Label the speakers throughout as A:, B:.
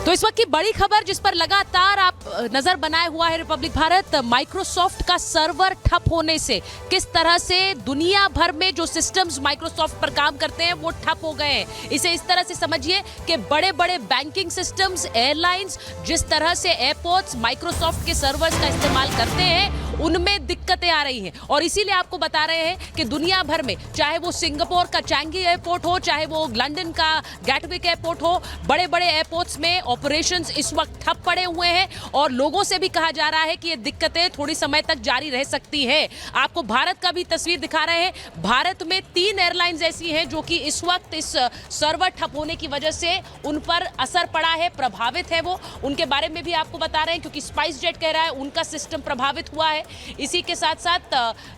A: तो इस वक्त की बड़ी खबर जिस पर लगातार आप नजर बनाए हुआ है रिपब्लिक भारत, माइक्रोसॉफ्ट का सर्वर ठप होने से किस तरह से दुनिया भर में जो सिस्टम्स माइक्रोसॉफ्ट पर काम करते हैं वो ठप हो गए हैं। इसे इस तरह से समझिए कि बड़े बड़े बैंकिंग सिस्टम्स, एयरलाइंस जिस तरह से एयरपोर्ट्स माइक्रोसॉफ्ट के सर्वर्स का इस्तेमाल करते हैं उनमें दिक्कतें आ रही हैं। और इसीलिए आपको बता रहे हैं कि दुनिया भर में, चाहे वो सिंगापुर का चांगी एयरपोर्ट हो, चाहे वो लंदन का गैटविक एयरपोर्ट हो, बड़े बड़े एयरपोर्ट्स में ऑपरेशंस इस वक्त ठप पड़े हुए हैं और लोगों से भी कहा जा रहा है कि ये दिक्कतें थोड़ी समय तक जारी रह सकती है। आपको भारत का भी तस्वीर दिखा रहे हैं। भारत में 3 एयरलाइंस ऐसी हैं जो कि इस वक्त इस सर्वर ठप होने की वजह से उन पर असर पड़ा है, प्रभावित है वो। उनके बारे में भी आपको बता रहे हैं क्योंकि स्पाइस जेट कह रहा है उनका सिस्टम प्रभावित हुआ है। इसी के साथ साथ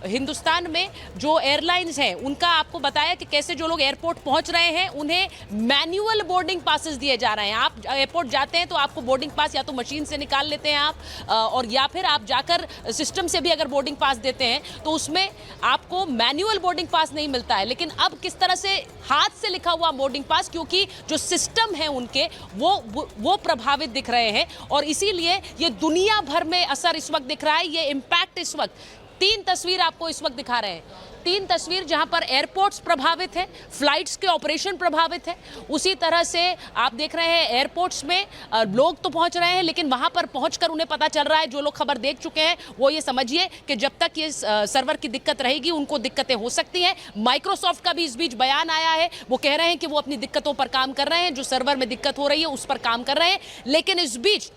A: हिंदुस्तान में जो एयरलाइंस हैं उनका आपको बताया कि कैसे जो लोग एयरपोर्ट पहुंच रहे हैं उन्हें मैन्युअल बोर्डिंग पासेस दिए जा रहे हैं। आप एयरपोर्ट जाते हैं तो आपको बोर्डिंग पास या तो मशीन से निकाल लेते हैं आप, और या फिर आप जाकर सिस्टम से भी अगर बोर्डिंग पास देते हैं तो उसमें आपको मैन्युअल बोर्डिंग पास नहीं मिलता है। लेकिन अब किस तरह से हाथ से लिखा हुआ बोर्डिंग पास, क्योंकि जो सिस्टम है उनके वो प्रभावित दिख रहे हैं और इसीलिए ये दुनिया भर में असर इस वक्त दिख रहा है। ये इंपैक्ट इस वक्त 3 तस्वीर आपको इस वक्त दिखा रहे हैं। 3 तस्वीर जहां पर एयरपोर्ट्स प्रभावित है, फ्लाइट्स के ऑपरेशन प्रभावित है। उसी तरह से आप देख रहे हैं एयरपोर्ट्स में लोग तो पहुंच रहे हैं लेकिन वहां पर पहुंचकर उन्हें पता चल रहा है, जो लोग खबर देख चुके हैं वो ये समझिए कि जब तक ये सर्वर की दिक्कत रहेगी उनको दिक्कतें हो सकती हैं। माइक्रोसॉफ्ट का भी इस बीच बयान आया है, वो कह रहे हैं कि वो अपनी दिक्कतों पर काम कर रहे हैं, जो सर्वर में दिक्कत हो रही है उस पर काम कर रहे हैं। लेकिन इस बीच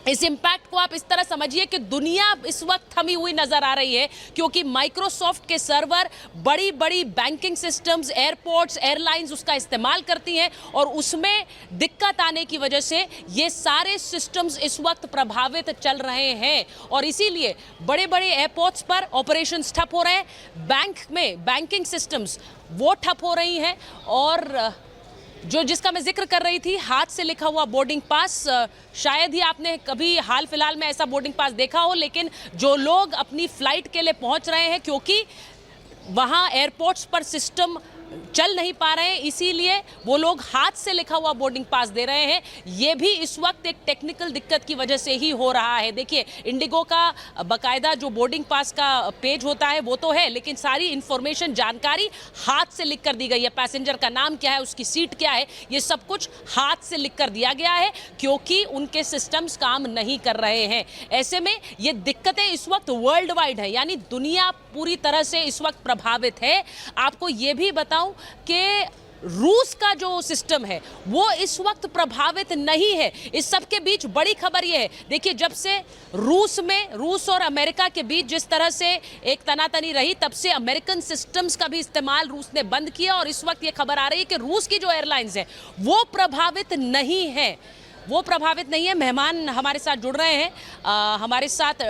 A: इस इंपैक्ट को आप इस तरह समझिए कि दुनिया इस वक्त थमी हुई नजर आ रही है क्योंकि माइक्रोसॉफ्ट के सर्वर बड़ी बड़ी बैंकिंग सिस्टम्स, एयरपोर्ट्स, एयरलाइंस उसका इस्तेमाल करती हैं और उसमें दिक्कत आने की वजह से ये सारे सिस्टम्स इस वक्त प्रभावित चल रहे हैं और इसीलिए बड़े बड़े एयरपोर्ट्स पर ऑपरेशंस ठप हो रहे हैं। बैंक में बैंकिंग सिस्टम्स वो ठप हो रही हैं और जो जिसका मैं जिक्र कर रही थी, हाथ से लिखा हुआ बोर्डिंग पास, शायद ही आपने कभी हाल फिलहाल में ऐसा बोर्डिंग पास देखा हो, लेकिन जो लोग अपनी फ्लाइट के लिए पहुंच रहे हैं क्योंकि वहां एयरपोर्ट्स पर सिस्टम चल नहीं पा रहे हैं इसीलिए वो लोग हाथ से लिखा हुआ बोर्डिंग पास दे रहे हैं। ये भी इस वक्त एक टेक्निकल दिक्कत की वजह से ही हो रहा है। देखिए, इंडिगो का बकायदा जो बोर्डिंग पास का पेज होता है वो तो है, लेकिन सारी इंफॉर्मेशन, जानकारी हाथ से लिख कर दी गई है। पैसेंजर का नाम क्या है, उसकी सीट क्या है, ये सब कुछ हाथ से लिख कर दिया गया है क्योंकि उनके सिस्टम्स काम नहीं कर रहे हैं। ऐसे में ये दिक्कतें इस वक्त वर्ल्ड वाइड है, यानी दुनिया पूरी तरह से इस वक्त प्रभावित है। आपको ये भी बताऊं कि रूस का जो सिस्टम है वो इस वक्त प्रभावित नहीं है। इस सब के बीच बड़ी खबर ये है, देखिए, जब से रूस और अमेरिका के बीच जिस तरह से एक तनातनी रही, तब से अमेरिकन सिस्टम्स का भी इस्तेमाल रूस ने बंद किया और इस वक्त ये खबर आ रही है कि रूस की जो एयरलाइंस है वो प्रभावित नहीं है, वो प्रभावित नहीं है। मेहमान हमारे साथ जुड़ रहे हैं, हमारे साथ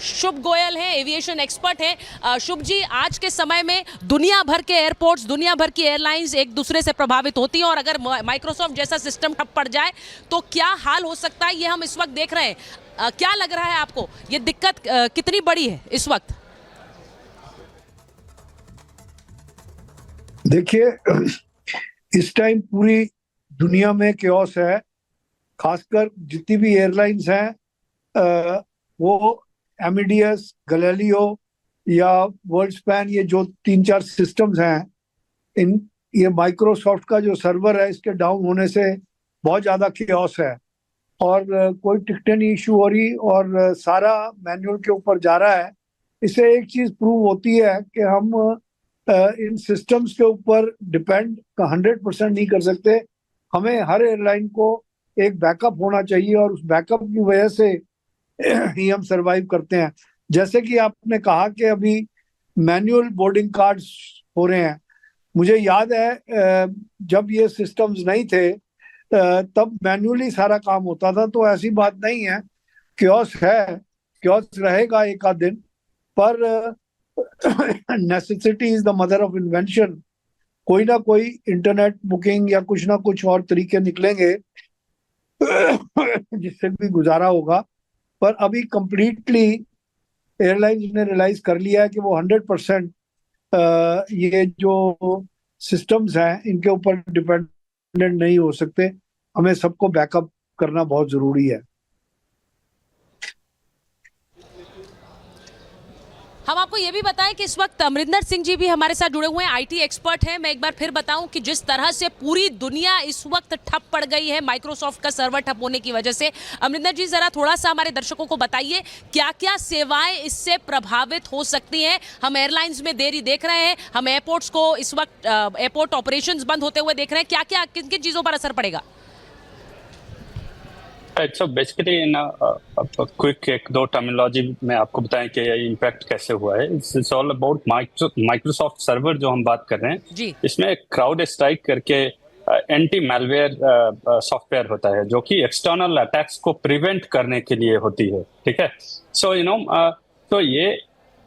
A: शुभ गोयल हैं, एविएशन एक्सपर्ट हैं। शुभ जी, आज के समय में दुनिया भर के एयरपोर्ट्स, दुनिया भर की एयरलाइंस एक दूसरे से प्रभावित होती हैं और अगर माइक्रोसॉफ्ट जैसा सिस्टम ठप पड़ जाए तो क्या हाल हो सकता है, ये हम इस वक्त देख रहे हैं। क्या लग रहा है आपको, ये दिक्कत कितनी बड़ी है इस वक्त?
B: देखिए, इस टाइम पूरी दुनिया में केओस है, खासकर जितनी भी एयरलाइंस हैं वो एमिडियस, गैलीलियो या वर्ल्ड स्पैन, ये जो 3-4 सिस्टम्स हैं, ये माइक्रोसॉफ्ट का जो सर्वर है इसके डाउन होने से बहुत ज्यादा केओस है और कोई टिकटें नहीं इशू हो रही और सारा मैनुअल के ऊपर जा रहा है। इससे एक चीज प्रूव होती है कि हम इन सिस्टम्स के ऊपर डिपेंड 100% नहीं कर सकते। हमें हर एयरलाइन को एक बैकअप होना चाहिए और उस बैकअप की वजह से ही हम सरवाइव करते हैं। जैसे कि आपने कहा कि अभी मैनुअल बोर्डिंग कार्ड्स हो रहे हैं, मुझे याद है जब ये सिस्टम्स नहीं थे तब मैनुअली सारा काम होता था, तो ऐसी बात नहीं है, क्योस है, क्योस रहेगा एक आध दिन, पर necessity is the mother of invention. कोई ना कोई इंटरनेट बुकिंग या कुछ ना कुछ और तरीके निकलेंगे जिससे भी गुजारा होगा। पर अभी कंप्लीटली एयरलाइंस ने रियलाइज कर लिया है कि वो 100% ये जो सिस्टम्स हैं इनके ऊपर डिपेंडेंट नहीं हो सकते। हमें सबको बैकअप करना बहुत जरूरी है।
A: हम आपको ये भी बताएं कि इस वक्त अमरिंदर सिंह जी भी हमारे साथ जुड़े हुए हैं, आईटी एक्सपर्ट हैं। मैं एक बार फिर बताऊं कि जिस तरह से पूरी दुनिया इस वक्त ठप पड़ गई है माइक्रोसॉफ्ट का सर्वर ठप होने की वजह से, अमरिंदर जी जरा थोड़ा सा हमारे दर्शकों को बताइए क्या क्या सेवाएं इससे प्रभावित हो सकती हैं। हम एयरलाइंस में देरी देख रहे हैं, हम एयरपोर्ट्स को इस वक्त एयरपोर्ट ऑपरेशंस बंद होते हुए देख रहे हैं, क्या क्या किन किन चीजों पर असर पड़ेगा?
C: So basically in a quick एक दो टर्मिनोलॉजी में आपको बताएं कि ये इम्पैक्ट कैसे हुआ है। It's all about Microsoft server जो हम बात कर रहे हैं
A: जी।
C: इसमें क्राउड स्ट्राइक करके एंटी मैलवेयर सॉफ्टवेयर होता है जो कि एक्सटर्नल अटैक्स को प्रिवेंट करने के लिए होती है, ठीक है। सो तो ये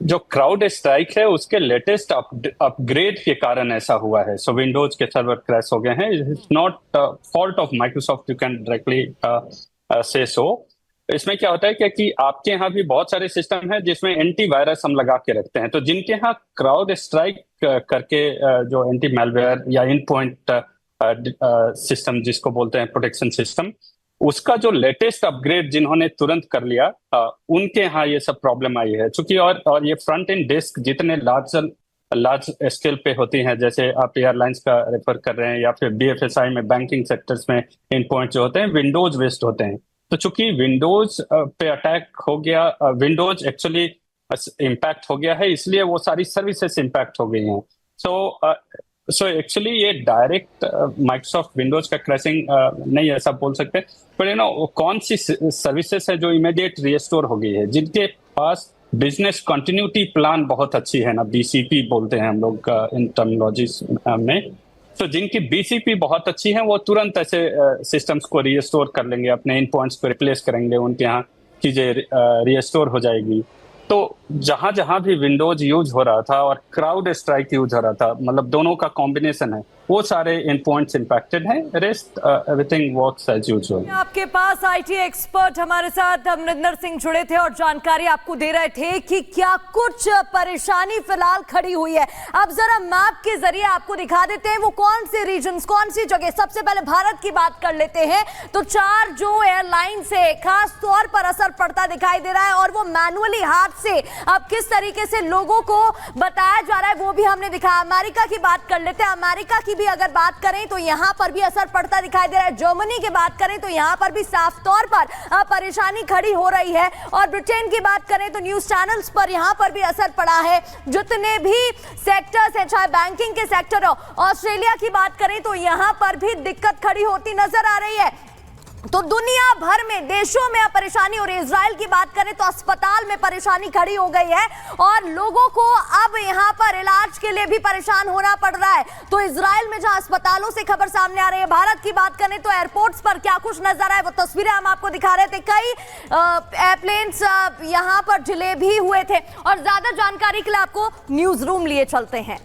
C: जो क्राउड स्ट्राइक है उसके लेटेस्ट अपग्रेड के कारण ऐसा हुआ है। सो विंडोज के सर्वर क्रैश हो गए हैं। It's not fault of Microsoft, you can directly से सो। इसमें क्या होता है कि आपके यहाँ भी बहुत सारे सिस्टम है जिसमें एंटीवायरस हम लगा के रखते हैं, तो जिनके यहाँ क्राउड स्ट्राइक करके जो एंटी मैलवेयर या इन पॉइंट सिस्टम जिसको बोलते हैं प्रोटेक्शन सिस्टम, उसका जो लेटेस्ट अपग्रेड जिन्होंने तुरंत कर लिया उनके यहाँ ये सब प्रॉब्लम आई है। चूंकि और ये फ्रंट एंड डिस्क जितने लार्ज स्केल पे होती हैं, जैसे आप एयरलाइंस का रेफर कर रहे हैं या फिर बीएफएसआई में बैंकिंग सेक्टर्स में इन पॉइंट जो होते हैं विंडोज बेस्ड होते हैं। तो चूंकि विंडोज पे अटैक हो गया, विंडोज एक्चुअली इम्पैक्ट हो गया है, इसलिए वो सारी सर्विसेज इम्पैक्ट हो गई हैं। सो एक्चुअली ये डायरेक्ट माइक्रोसॉफ्ट विंडोज का क्रैशिंग नहीं ऐसा बोल सकते, पर कौन सी सर्विसेज है जो इमीडिएट रिस्टोर हो गई है, जिनके पास बिजनेस कंटिन्यूटी प्लान बहुत अच्छी है ना, बीसीपी बोलते हैं हम लोग इन टर्मिनोलॉजीज में। तो जिनकी बीसीपी बहुत अच्छी है वो तुरंत ऐसे सिस्टम्स को रिस्टोर कर लेंगे, अपने इन पॉइंट्स को रिप्लेस करेंगे, उनके यहाँ चीजें रिस्टोर हो जाएगी। तो जहां जहां भी विंडोज यूज हो रहा था और क्राउड स्ट्राइक यूज हो रहा था, मतलब दोनों का कॉम्बिनेशन है, वो सारे इन पॉइंट्स इंपैक्टेड हैं। Rest everything works as usual.
D: आपके पास आईटी एक्सपर्ट हमारे साथ अमरिंदर सिंह जुड़े थे और जानकारी आपको दे रहे थे कि क्या कुछ परेशानी फिलहाल खड़ी हुई है। अब जरा मैप के जरिए आपको दिखा देते हैं वो कौन से रीजन्स, कौन सी जगह। सबसे पहले भारत की बात कर लेते हैं तो 4 जो एयरलाइन से खास तौर पर असर पड़ता दिखाई दे रहा है और वो मैनुअली हाथ से अब किस तरीके से लोगों को बताया जा रहा है वो भी हमने दिखाया। अमेरिका की बात कर लेते हैं। अमेरिका की भी अगर बात करें तो यहां पर भी असर पड़ता दिखाई दे रहा है। जर्मनी की बात करें तो यहां पर भी साफ तौर पर परेशानी खड़ी हो रही है। और ब्रिटेन की बात करें तो न्यूज चैनल्स पर यहां पर भी असर पड़ा है। जितने भी सेक्टर्स हैं, चाहे बैंकिंग के सेक्टर हो, ऑस्ट्रेलिया की बात करें तो यहां पर भी दिक्कत खड़ी होती नजर आ रही है। तो दुनिया भर में देशों में परेशानी हो रही है। इजराइल की बात करें तो अस्पताल में परेशानी खड़ी हो गई है और लोगों को अब यहां पर इलाज के लिए भी परेशान होना पड़ रहा है। तो इजराइल में जहां अस्पतालों से खबर सामने आ रही है, भारत की बात करें तो एयरपोर्ट्स पर क्या कुछ नजर आए वो तस्वीरें हम आपको दिखा रहे थे। कई एयरप्लेन्स यहां पर डिले भी हुए थे। और ज्यादा जानकारी के लिए आपको न्यूज रूम लिए चलते हैं।